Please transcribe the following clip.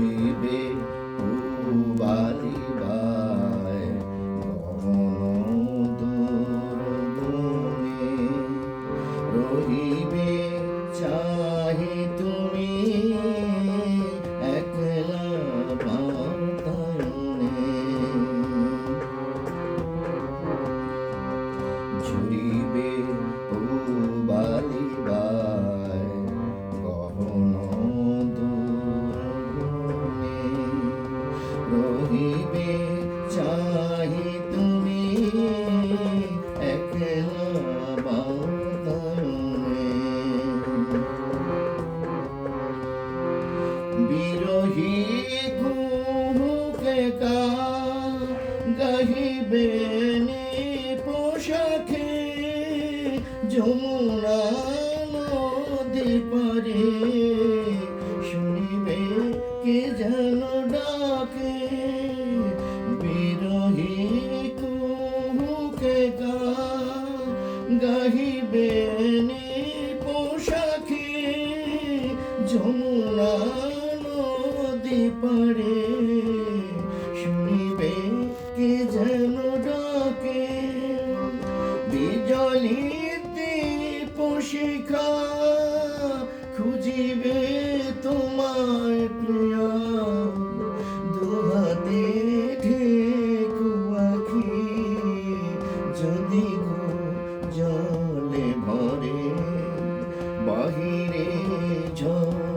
ঝরিবে বালিবায় গহন দুর্গুণে রহিবে চাহি তুমি একলা বাতায়নে ঝরিবে বালিবায় গহন দুর্গুণে রহিবে চাহি তুমি একলা বাতায়নে বিরহী কুহুকে গাহিবে পোশাকে যমুনা নদী পারে শুনিবে কে যেন ডাকে বিরহী কুহুকে গাহিবে পোশাকে যমুনা নদী পারে শুনিবে কে যেন ডাকে বিজলিতে শিখা খুঁজিবে তোমায় প্রিয়া দুহাতে ঢেকু আখি যদি গো জলে ভরে বাহিরে ঝড়